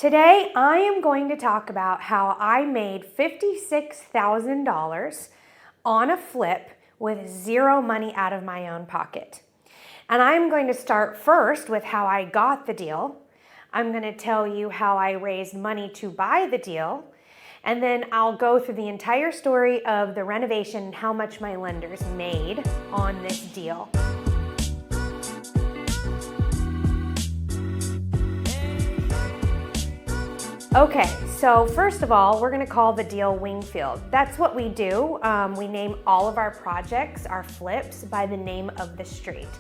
Today, I am going to talk about how I made $56,000 on a flip with zero money out of my own pocket. And I'm going to start first with how I got the deal. I'm going to tell you how I raised money to buy the deal. And then I'll go through the entire story of the renovation and how much my lenders made on this deal. Okay, so first of all, we're gonna call the deal Wingfield. That's what we do. We name all of our projects, our flips, by the name of the street.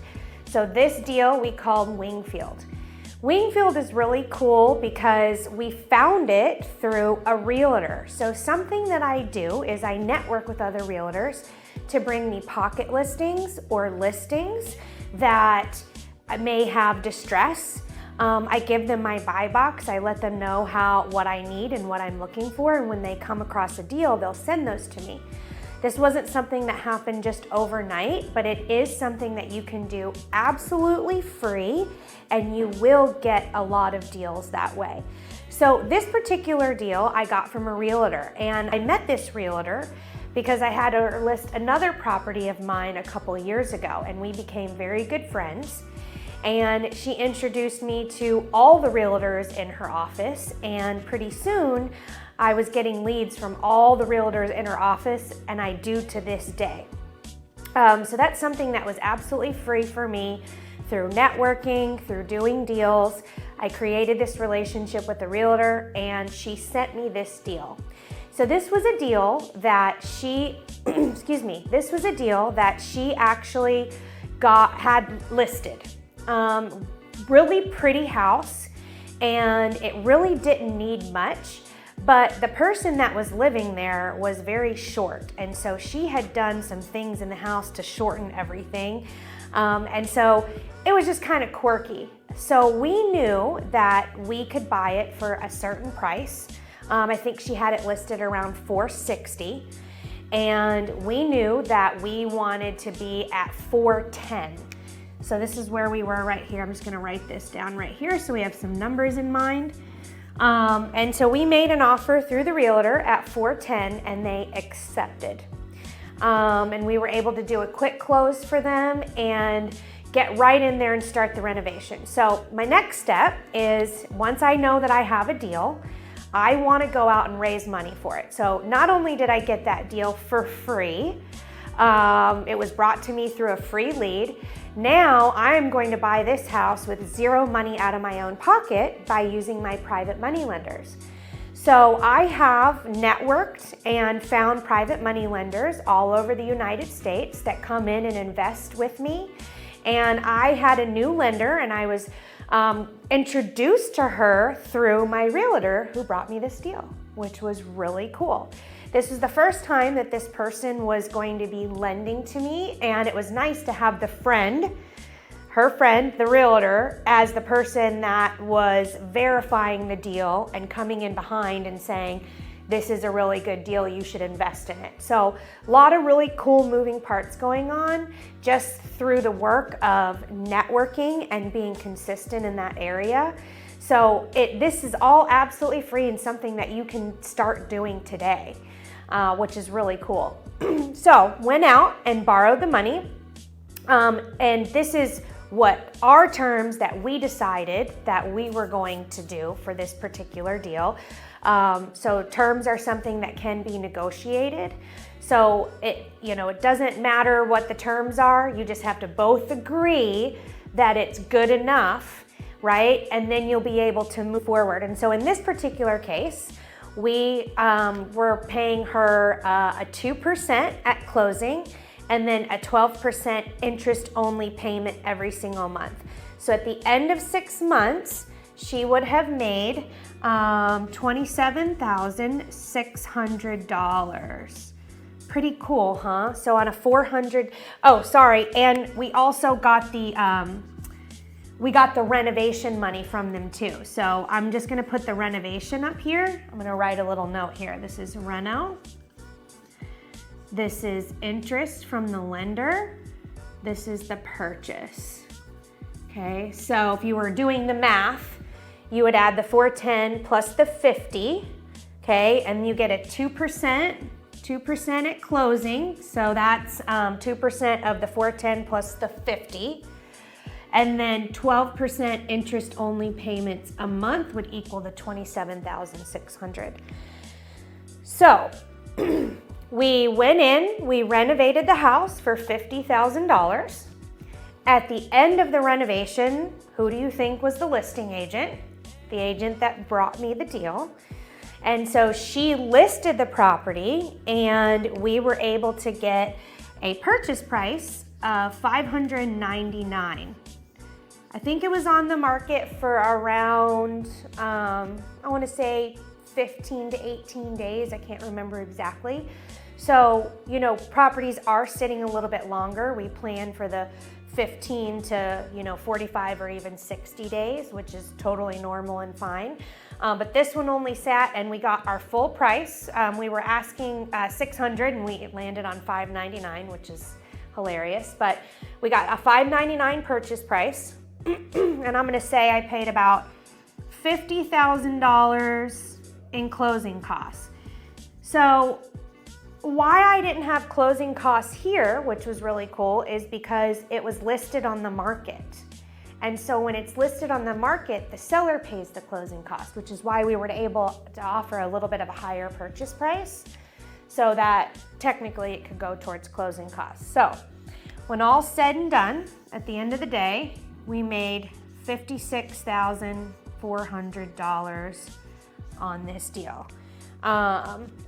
So this deal we called Wingfield. Wingfield is really cool because we found it through a realtor. So something that I do is I network with other realtors to bring me pocket listings or listings that may have distress. I give them my buy box. I let them know what I need and what I'm looking for, and when they come across a deal, they'll send those to me. This wasn't something that happened just overnight, but it is something that you can do absolutely free, and you will get a lot of deals that way. So this particular deal I got from a realtor, and I met this realtor because I had her list another property of mine a couple years ago, and we became very good friends. And she introduced me to all the realtors in her office, and pretty soon I was getting leads from all the realtors in her office, and I do to this day. So that's something that was absolutely free for me through networking, through doing deals. I created this relationship with the realtor, and she sent me this deal. So this was a deal that she, this was a deal that she actually had listed. Really pretty house, and it really didn't need much, but the person that was living there was very short, and so she had done some things in the house to shorten everything, and so it was just kind of quirky. So we knew that we could buy it for a certain price. I think she had it listed around $460, and we knew that we wanted to be at $410. So this is where we were right here. I'm just gonna write this down right here so we have some numbers in mind. And so we made an offer through the realtor at $410, and they accepted. And we were able to do a quick close for them and get right in there and start the renovation. So my next step is, once I know that I have a deal, I wanna go out and raise money for it. So not only did I get that deal for free, it was brought to me through a free lead. Now I am going to buy this house with zero money out of my own pocket by using my private money lenders. So I have networked and found private money lenders all over the United States that come in and invest with me. And I had a new lender, and I was introduced to her through my realtor who brought me this deal, which was really cool. This was the first time that this person was going to be lending to me, and it was nice to have her friend, the realtor, as the person that was verifying the deal and coming in behind and saying, this is a really good deal, you should invest in it. So a lot of really cool moving parts going on just through the work of networking and being consistent in that area. So this is all absolutely free and something that you can start doing today. Which is really cool. So went out and borrowed the money, and this is what our terms that we decided that we were going to do for this particular deal. So terms are something that can be negotiated. So it doesn't matter what the terms are, you just have to both agree that it's good enough, right? And then you'll be able to move forward. And so in this particular case, we were paying her a 2% at closing, and then a 12% interest-only payment every single month. So at the end of 6 months, she would have made $27,600. Pretty cool, huh? So on a and we also got the renovation money from them too. So I'm just gonna put the renovation up here. I'm gonna write a little note here. This is reno. This is interest from the lender. This is the purchase. Okay, so if you were doing the math, you would add the 410 plus the 50, okay? And you get a 2% at closing. So that's 2% of the 410 plus the 50. And then 12% interest only payments a month would equal the $27,600. So we went in, we renovated the house for $50,000. At the end of the renovation, who do you think was the listing agent? The agent that brought me the deal. And so she listed the property and we were able to get a purchase price of $599. I think it was on the market for around, I want to say 15 to 18 days. I can't remember exactly. So, you know, properties are sitting a little bit longer. We plan for the 15 to, 45 or even 60 days, which is totally normal and fine. But this one only sat and we got our full price. We were asking $600 and we landed on $599, which is hilarious. But we got a $599 purchase price. And I'm gonna say I paid about $50,000 in closing costs. So why I didn't have closing costs here, which was really cool, is because it was listed on the market. And so when it's listed on the market, the seller pays the closing cost, which is why we were able to offer a little bit of a higher purchase price so that technically it could go towards closing costs. So when all's said and done, at the end of the day, we made $56,400 on this deal.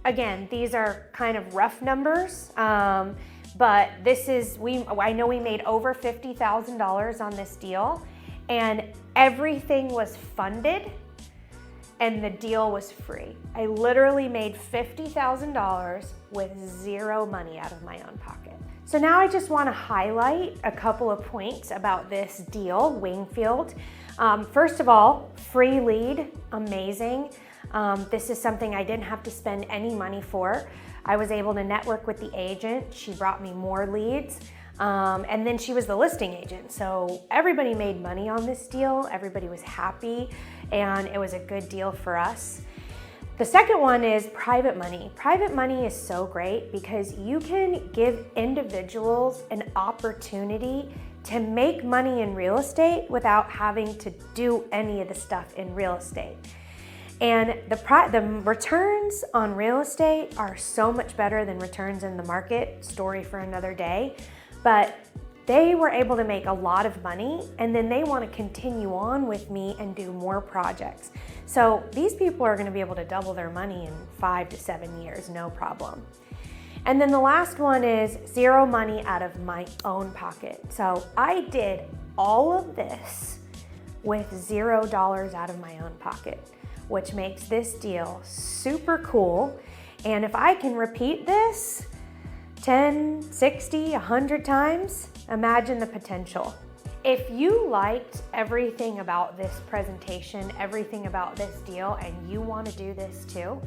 Again, these are kind of rough numbers, but this is, I know we made over $50,000 on this deal and everything was funded and the deal was free. I literally made $50,000 with zero money out of my own pocket. So now I just want to highlight a couple of points about this deal, Wingfield. First of all, free lead, amazing. This is something I didn't have to spend any money for. I was able to network with the agent. She brought me more leads. And then she was the listing agent. So everybody made money on this deal. Everybody was happy and it was a good deal for us. The second one is private money. Private money is so great because you can give individuals an opportunity to make money in real estate without having to do any of the stuff in real estate. And the returns on real estate are so much better than returns in the market, story for another day. But they were able to make a lot of money and then they want to continue on with me and do more projects. So these people are going to be able to double their money in 5 to 7 years, no problem. And then the last one is zero money out of my own pocket. So I did all of this with $0 out of my own pocket, which makes this deal super cool. And if I can repeat this 10, 60, 100 times, imagine the potential. If you liked everything about this presentation, everything about this deal, and you want to do this too,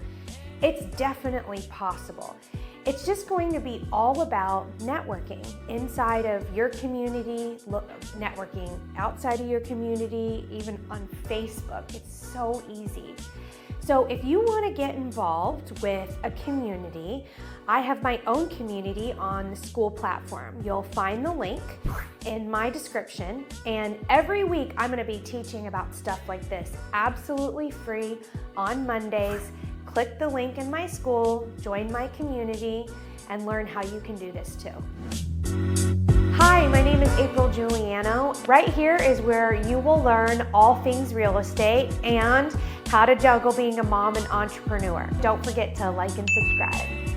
it's definitely possible. It's just going to be all about networking inside of your community, networking outside of your community, even on Facebook. It's so easy. So if you want to get involved with a community, I have my own community on the school platform. You'll find the link in my description. And every week I'm going to be teaching about stuff like this, absolutely free on Mondays. Click the link in my school, join my community, and learn how you can do this too. Hi, my name is Juliano. Right here is where you will learn all things real estate and how to juggle being a mom and entrepreneur. Don't forget to like and subscribe.